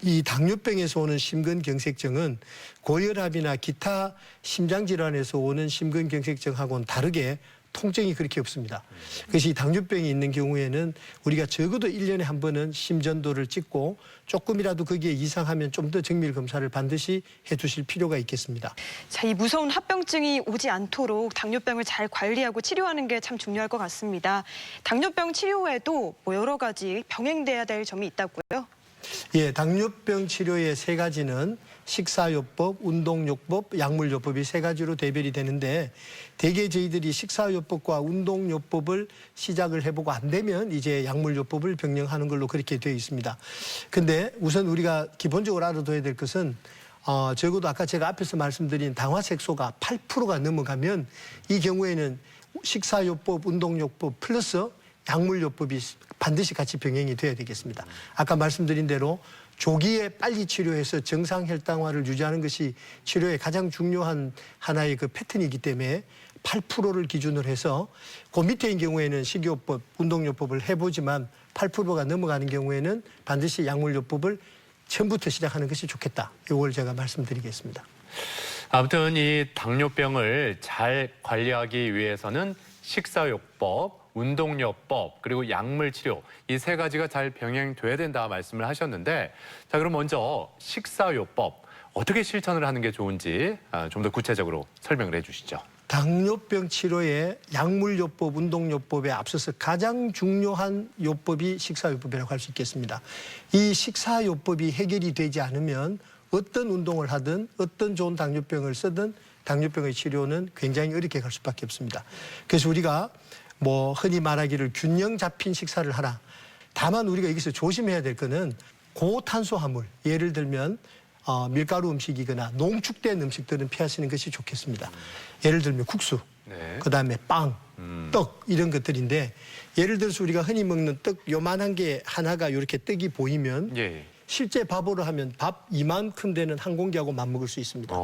이 당뇨병에서 오는 심근경색증은 고혈압이나 기타 심장질환에서 오는 심근경색증하고는 다르게 통증이 그렇게 없습니다. 그래서 이 당뇨병이 있는 경우에는 우리가 적어도 1년에 한 번은 심전도를 찍고, 조금이라도 거기에 이상하면 좀 더 정밀 검사를 반드시 해두실 필요가 있겠습니다. 자, 이 무서운 합병증이 오지 않도록 당뇨병을 잘 관리하고 치료하는 게 참 중요할 것 같습니다. 당뇨병 치료에도 뭐 여러 가지 병행돼야 될 점이 있다고요? 예, 당뇨병 치료의 세 가지는 식사요법, 운동요법, 약물요법이 세 가지로 대별이 되는데, 대개 저희들이 식사요법과 운동요법을 시작을 해보고 안 되면 이제 약물요법을 병행하는 걸로 그렇게 되어 있습니다. 근데 우선 우리가 기본적으로 알아둬야 될 것은 적어도 아까 제가 앞에서 말씀드린 당화색소가 8%가 넘어가면 이 경우에는 식사요법, 운동요법 플러스 약물요법이 반드시 같이 병행이 돼야 되겠습니다. 아까 말씀드린 대로 조기에 빨리 치료해서 정상 혈당화를 유지하는 것이 치료의 가장 중요한 하나의 그 패턴이기 때문에 8%를 기준으로 해서 그 밑에인 경우에는 식이요법, 운동요법을 해보지만 8%가 넘어가는 경우에는 반드시 약물요법을 처음부터 시작하는 것이 좋겠다. 이걸 제가 말씀드리겠습니다. 아무튼 이 당뇨병을 잘 관리하기 위해서는 식사요법, 운동요법, 그리고 약물치료 이 세 가지가 잘 병행돼야 된다 말씀을 하셨는데, 자, 그럼 먼저 식사요법 어떻게 실천을 하는 게 좋은지 좀 더 구체적으로 설명을 해주시죠. 당뇨병 치료에 약물요법, 운동요법에 앞서서 가장 중요한 요법이 식사요법이라고 할 수 있겠습니다. 이 식사요법이 해결이 되지 않으면 어떤 운동을 하든 어떤 좋은 당뇨병을 쓰든 당뇨병의 치료는 굉장히 어렵게 갈 수밖에 없습니다. 그래서 우리가 뭐 흔히 말하기를 균형 잡힌 식사를 하라. 다만 우리가 여기서 조심해야 될 거는 고탄수화물, 예를 들면 밀가루 음식이거나 농축된 음식들은 피하시는 것이 좋겠습니다. 예를 들면 국수, 네. 그다음에 빵, 떡 이런 것들인데, 예를 들어서 우리가 흔히 먹는 떡 요만한 게 하나가 이렇게 떡이 보이면 예. 실제 밥으로 하면 밥 이만큼 되는 한 공기하고 맞먹을 수 있습니다.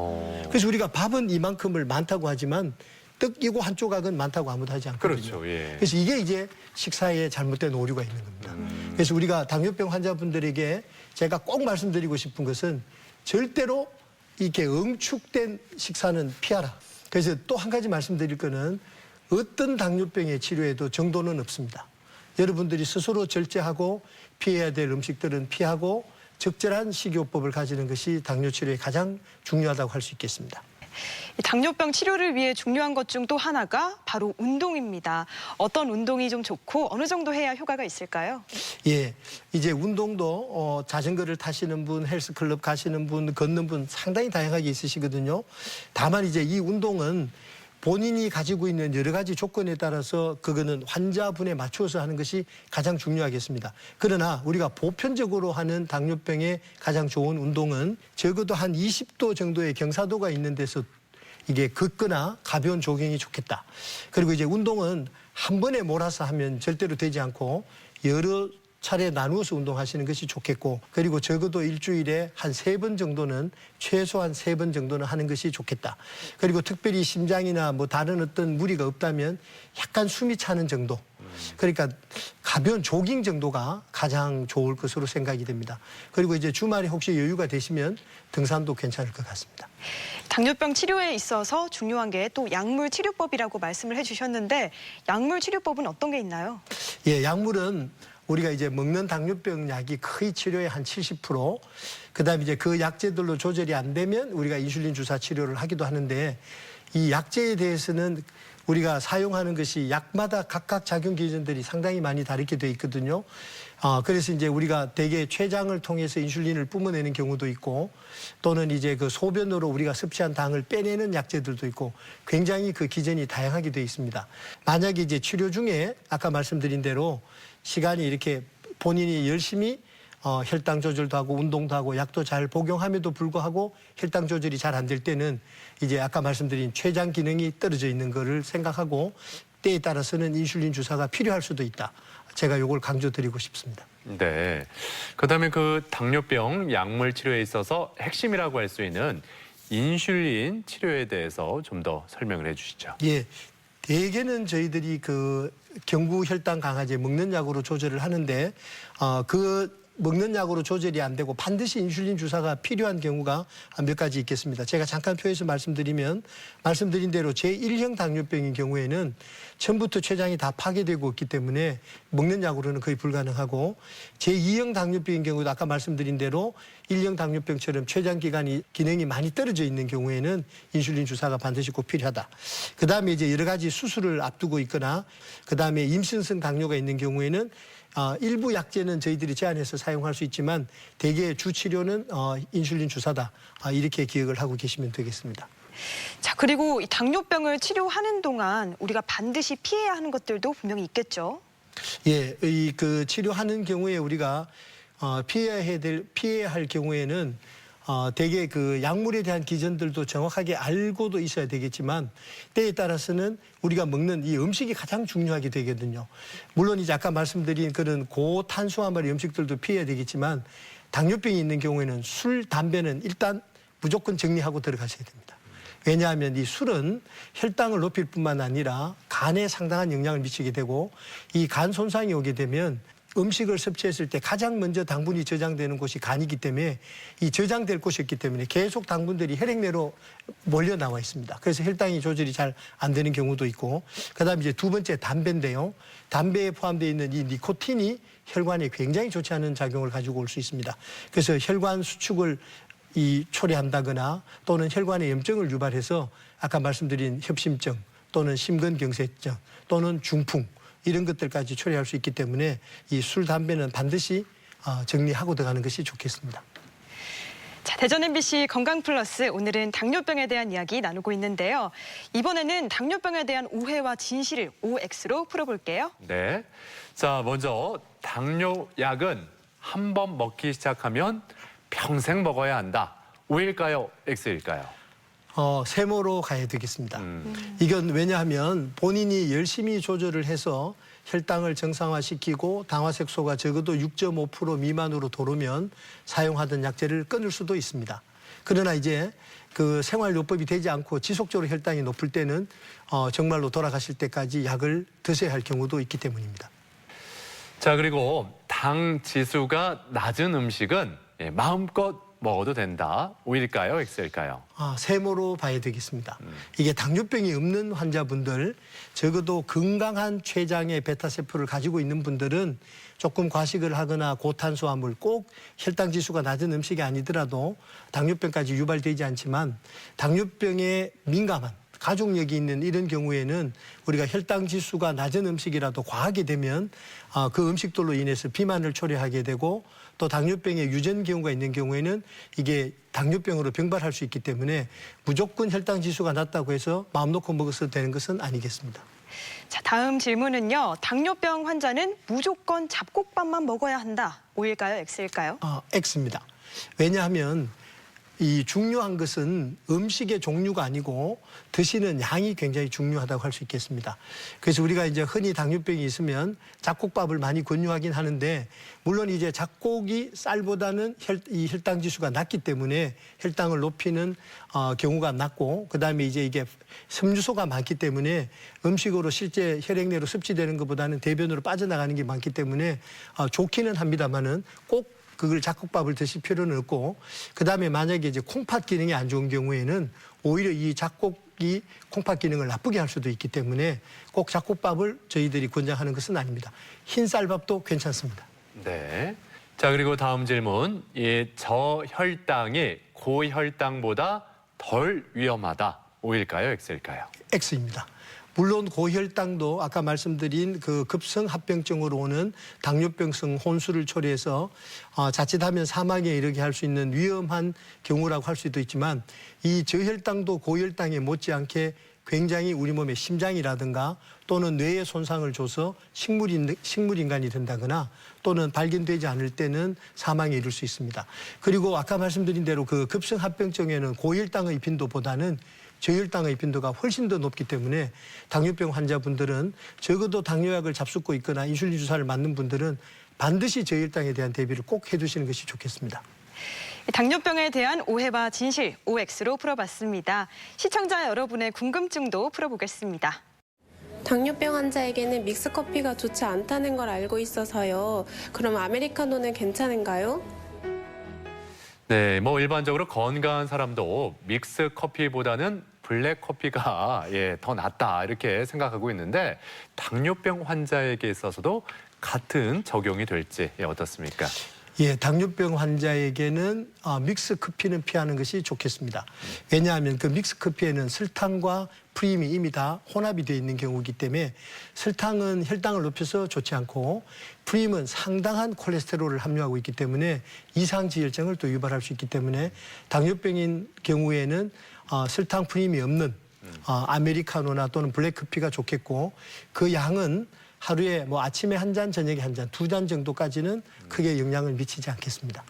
그래서 우리가 밥은 이만큼을 많다고 하지만 떡이고 한 조각은 많다고 아무도 하지 않거든요. 그렇죠. 예. 그래서 이게 이제 식사에 잘못된 오류가 있는 겁니다. 그래서 우리가 당뇨병 환자분들에게 제가 꼭 말씀드리고 싶은 것은 절대로 이렇게 응축된 식사는 피하라. 그래서 또 한 가지 말씀드릴 거는 어떤 당뇨병의 치료에도 정도는 없습니다. 여러분들이 스스로 절제하고 피해야 될 음식들은 피하고 적절한 식이요법을 가지는 것이 당뇨 치료에 가장 중요하다고 할 수 있겠습니다. 이 당뇨병 치료를 위해 중요한 것 중 또 하나가 바로 운동입니다. 어떤 운동이 좀 좋고 어느 정도 해야 효과가 있을까요? 예, 이제 운동도 자전거를 타시는 분, 헬스클럽 가시는 분, 걷는 분 상당히 다양하게 있으시거든요. 다만 이제 이 운동은 본인이 가지고 있는 여러 가지 조건에 따라서 그거는 환자분에 맞추어서 하는 것이 가장 중요하겠습니다. 그러나 우리가 보편적으로 하는 당뇨병에 가장 좋은 운동은 적어도 한 20도 정도의 경사도가 있는 데서 이게 걷거나 가벼운 조깅이 좋겠다. 그리고 이제 운동은 한 번에 몰아서 하면 절대로 되지 않고 여러 차례 나누어서 운동하시는 것이 좋겠고, 그리고 적어도 일주일에 한 3번 정도는, 최소한 3번 정도는 하는 것이 좋겠다. 그리고 특별히 심장이나 뭐 다른 어떤 무리가 없다면 약간 숨이 차는 정도, 그러니까 가벼운 조깅 정도가 가장 좋을 것으로 생각이 됩니다. 그리고 이제 주말에 혹시 여유가 되시면 등산도 괜찮을 것 같습니다. 당뇨병 치료에 있어서 중요한 게 또 약물 치료법이라고 말씀을 해주셨는데, 약물 치료법은 어떤 게 있나요? 예, 약물은 우리가 이제 먹는 당뇨병 약이 거의 치료의 한 70%, 그다음에 이제 그 약제들로 조절이 안 되면 우리가 인슐린 주사 치료를 하기도 하는데, 이 약제에 대해서는 우리가 사용하는 것이 약마다 각각 작용 기전들이 상당히 많이 다르게 돼 있거든요. 그래서 이제 우리가 대개 췌장을 통해서 인슐린을 뿜어내는 경우도 있고, 또는 이제 그 소변으로 우리가 섭취한 당을 빼내는 약제들도 있고, 굉장히 그 기전이 다양하게 돼 있습니다. 만약에 이제 치료 중에 아까 말씀드린 대로 시간이 이렇게 본인이 열심히 혈당 조절도 하고 운동도 하고 약도 잘 복용함에도 불구하고 혈당 조절이 잘 안 될 때는 이제 아까 말씀드린 췌장 기능이 떨어져 있는 거를 생각하고 때에 따라서는 인슐린 주사가 필요할 수도 있다. 제가 이걸 강조드리고 싶습니다. 네. 그다음에 그 당뇨병 약물 치료에 있어서 핵심이라고 할 수 있는 인슐린 치료에 대해서 좀 더 설명을 해주시죠. 예. 대개는 저희들이 그 경구 혈당 강화제 먹는 약으로 조절을 하는데, 그 먹는 약으로 조절이 안 되고 반드시 인슐린 주사가 필요한 경우가 몇 가지 있겠습니다. 제가 잠깐 표에서 말씀드린 대로 제1형 당뇨병인 경우에는 처음부터 췌장이 다 파괴되고 있기 때문에 먹는 약으로는 거의 불가능하고, 제2형 당뇨병인 경우도 아까 말씀드린 대로 1형 당뇨병처럼 췌장 기능이 많이 떨어져 있는 경우에는 인슐린 주사가 반드시 꼭 필요하다. 그다음에 이제 여러 가지 수술을 앞두고 있거나, 그다음에 임신성 당뇨가 있는 경우에는 일부 약제는 저희들이 제한해서 사용할 수 있지만 대개 주 치료는 인슐린 주사다. 이렇게 기억을 하고 계시면 되겠습니다. 자, 그리고 이 당뇨병을 치료하는 동안 우리가 반드시 피해야 하는 것들도 분명히 있겠죠? 예, 이 그 치료하는 경우에 우리가 피해야 할 경우에는 대개 그 약물에 대한 기전들도 정확하게 알고도 있어야 되겠지만, 때에 따라서는 우리가 먹는 이 음식이 가장 중요하게 되거든요. 물론 이제 아까 말씀드린 그런 고탄수화물 음식들도 피해야 되겠지만, 당뇨병이 있는 경우에는 술, 담배는 일단 무조건 정리하고 들어가셔야 됩니다. 왜냐하면 이 술은 혈당을 높일 뿐만 아니라 간에 상당한 영향을 미치게 되고, 이 간 손상이 오게 되면 음식을 섭취했을 때 가장 먼저 당분이 저장되는 곳이 간이기 때문에, 이 저장될 곳이 있기 때문에 계속 당분들이 혈액 내로 몰려 나와 있습니다. 그래서 혈당이 조절이 잘 안 되는 경우도 있고, 그다음에 이제 두 번째 담배인데요. 담배에 포함되어 있는 이 니코틴이 혈관에 굉장히 좋지 않은 작용을 가지고 올 수 있습니다. 그래서 혈관 수축을 초래한다거나 또는 혈관에 염증을 유발해서 아까 말씀드린 협심증 또는 심근경색증 또는 중풍, 이런 것들까지 초래할 수 있기 때문에 이 술, 담배는 반드시 정리하고 들어가는 것이 좋겠습니다. 자, 대전 MBC 건강플러스, 오늘은 당뇨병에 대한 이야기 나누고 있는데요. 이번에는 당뇨병에 대한 오해와 진실을 OX로 풀어볼게요. 네. 자, 먼저 당뇨약은 한 번 먹기 시작하면 평생 먹어야 한다. O일까요? X일까요? 세모로 가야 되겠습니다. 이건 왜냐하면 본인이 열심히 조절을 해서 혈당을 정상화시키고 당화색소가 적어도 6.5% 미만으로 도르면 사용하던 약제를 끊을 수도 있습니다. 그러나 이제 그 생활요법이 되지 않고 지속적으로 혈당이 높을 때는 정말로 돌아가실 때까지 약을 드셔야 할 경우도 있기 때문입니다. 자, 그리고 당 지수가 낮은 음식은 마음껏 먹어도 된다. O일까요? X일까요? 세모로 봐야 되겠습니다. 이게 당뇨병이 없는 환자분들, 적어도 건강한 췌장의 베타세포를 가지고 있는 분들은 조금 과식을 하거나 고탄수화물, 꼭 혈당 지수가 낮은 음식이 아니더라도 당뇨병까지 유발되지 않지만 당뇨병에 민감한 가족력이 있는 이런 경우에는 우리가 혈당 지수가 낮은 음식이라도 과하게 되면 그 음식들로 인해서 비만을 초래하게 되고 또 당뇨병의 유전 경우가 있는 경우에는 이게 당뇨병으로 병발할 수 있기 때문에 무조건 혈당 지수가 낮다고 해서 마음 놓고 먹어도 되는 것은 아니겠습니다. 자, 다음 질문은요. 당뇨병 환자는 무조건 잡곡밥만 먹어야 한다. O일까요? X일까요? X입니다. 왜냐하면 이 중요한 것은 음식의 종류가 아니고 드시는 양이 굉장히 중요하다고 할 수 있겠습니다. 그래서 우리가 이제 흔히 당뇨병이 있으면 잡곡밥을 많이 권유하긴 하는데 물론 이제 잡곡이 쌀보다는 혈당 지수가 낮기 때문에 혈당을 높이는 경우가 낮고 그다음에 이제 이게 섬유소가 많기 때문에 음식으로 실제 혈액 내로 섭취되는 것보다는 대변으로 빠져나가는 게 많기 때문에 좋기는 합니다만은 꼭 그걸 잡곡밥을 드실 필요는 없고 그다음에 만약에 이제 콩팥 기능이 안 좋은 경우에는 오히려 이 잡곡이 콩팥 기능을 나쁘게 할 수도 있기 때문에 꼭 잡곡밥을 저희들이 권장하는 것은 아닙니다. 흰 쌀밥도 괜찮습니다. 네. 자, 그리고 다음 질문. 저혈당이 고혈당보다 덜 위험하다. O일까요? X일까요? X입니다. 물론 고혈당도 아까 말씀드린 그 급성합병증으로 오는 당뇨병성 혼수를 초래해서 자칫하면 사망에 이르게 할 수 있는 위험한 경우라고 할 수도 있지만 이 저혈당도 고혈당에 못지않게 굉장히 우리 몸의 심장이라든가 또는 뇌에 손상을 줘서 식물인간이 된다거나 또는 발견되지 않을 때는 사망에 이를 수 있습니다. 그리고 아까 말씀드린 대로 그 급성합병증에는 고혈당의 빈도보다는 저혈당의 빈도가 훨씬 더 높기 때문에 당뇨병 환자분들은 적어도 당뇨약을 잡수고 있거나 인슐린 주사를 맞는 분들은 반드시 저혈당에 대한 대비를 꼭 해두시는 것이 좋겠습니다. 당뇨병에 대한 오해와 진실, OX로 풀어봤습니다. 시청자 여러분의 궁금증도 풀어보겠습니다. 당뇨병 환자에게는 믹스커피가 좋지 않다는 걸 알고 있어서요. 그럼 아메리카노는 괜찮은가요? 네, 일반적으로 건강한 사람도 믹스 커피보다는 블랙 커피가 더 낫다 이렇게 생각하고 있는데 당뇨병 환자에게 있어서도 같은 적용이 될지 어떻습니까? 당뇨병 환자에게는 믹스 커피는 피하는 것이 좋겠습니다. 왜냐하면 그 믹스 커피에는 설탕과 프림이 이미 다 혼합이 되어 있는 경우이기 때문에 설탕은 혈당을 높여서 좋지 않고 프림은 상당한 콜레스테롤을 함유하고 있기 때문에 이상지혈증을 또 유발할 수 있기 때문에 당뇨병인 경우에는 설탕 프림이 없는 아메리카노나 또는 블랙커피가 좋겠고 그 양은 하루에 아침에 한 잔, 저녁에 한 잔, 2잔 정도까지는 크게 영향을 미치지 않겠습니다.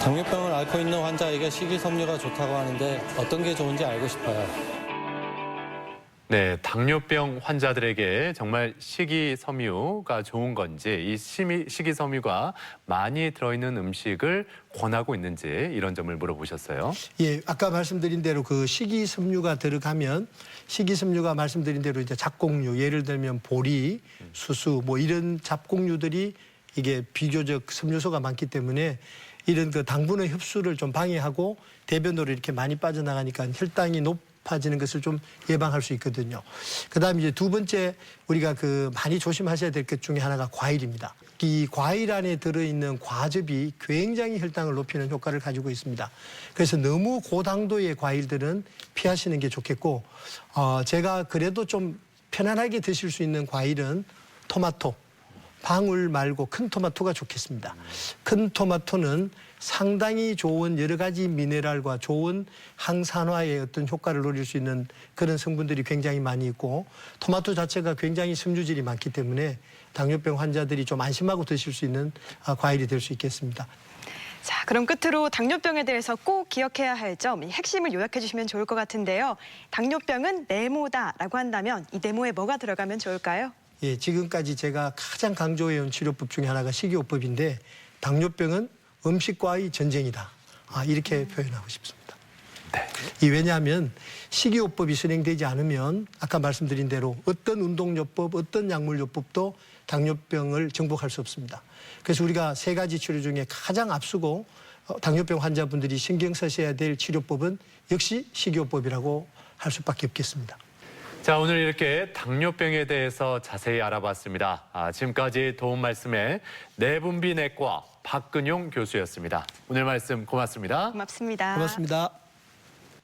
당뇨병을 앓고 있는 환자에게 식이섬유가 좋다고 하는데 어떤 게 좋은지 알고 싶어요. 네, 당뇨병 환자들에게 정말 식이섬유가 좋은 건지 이 식이섬유가 많이 들어있는 음식을 권하고 있는지 이런 점을 물어보셨어요. 아까 말씀드린 대로 그 식이섬유가 들어가면 식이섬유가 말씀드린 대로 이제 잡곡류, 예를 들면 보리, 수수 이런 잡곡류들이 이게 비교적 섬유소가 많기 때문에 이런 그 당분의 흡수를 좀 방해하고 대변으로 이렇게 많이 빠져나가니까 혈당이 높아지는 것을 좀 예방할 수 있거든요. 그다음에 이제 두 번째 우리가 많이 조심하셔야 될 것 중에 하나가 과일입니다. 이 과일 안에 들어있는 과즙이 굉장히 혈당을 높이는 효과를 가지고 있습니다. 그래서 너무 고당도의 과일들은 피하시는 게 좋겠고 제가 그래도 좀 편안하게 드실 수 있는 과일은 토마토, 방울 말고 큰 토마토가 좋겠습니다. 큰 토마토는 상당히 좋은 여러 가지 미네랄과 좋은 항산화의 어떤 효과를 노릴 수 있는 그런 성분들이 굉장히 많이 있고 토마토 자체가 굉장히 섬유질이 많기 때문에 당뇨병 환자들이 좀 안심하고 드실 수 있는 과일이 될 수 있겠습니다. 자, 그럼 끝으로 당뇨병에 대해서 꼭 기억해야 할 점, 핵심을 요약해 주시면 좋을 것 같은데요. 당뇨병은 네모다라고 한다면 이 네모에 뭐가 들어가면 좋을까요? 지금까지 제가 가장 강조해온 치료법 중에 하나가 식이요법인데 당뇨병은 음식과의 전쟁이다. 이렇게 표현하고 싶습니다. 네. 왜냐하면 식이요법이 실행되지 않으면 아까 말씀드린 대로 어떤 운동요법, 어떤 약물요법도 당뇨병을 정복할 수 없습니다. 그래서 우리가 세 가지 치료 중에 가장 앞서고 당뇨병 환자분들이 신경 쓰셔야 될 치료법은 역시 식이요법이라고 할 수밖에 없겠습니다. 자, 오늘 이렇게 당뇨병에 대해서 자세히 알아봤습니다. 지금까지 도움 말씀에 내분비내과 박근용 교수였습니다. 오늘 말씀 고맙습니다. 고맙습니다. 고맙습니다.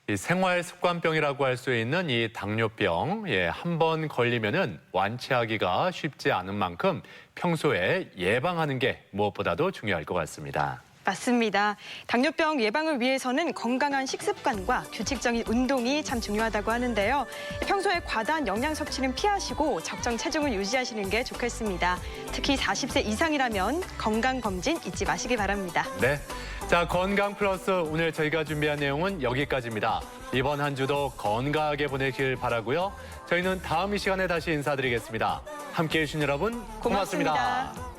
이 생활 습관병이라고 할 수 있는 이 당뇨병, 한 번 걸리면은 완치하기가 쉽지 않은 만큼 평소에 예방하는 게 무엇보다도 중요할 것 같습니다. 맞습니다. 당뇨병 예방을 위해서는 건강한 식습관과 규칙적인 운동이 참 중요하다고 하는데요. 평소에 과다한 영양 섭취는 피하시고 적정 체중을 유지하시는 게 좋겠습니다. 특히 40세 이상이라면 건강검진 잊지 마시기 바랍니다. 네. 자, 건강 플러스 오늘 저희가 준비한 내용은 여기까지입니다. 이번 한 주도 건강하게 보내길 바라고요. 저희는 다음 이 시간에 다시 인사드리겠습니다. 함께해 주신 여러분 고맙습니다.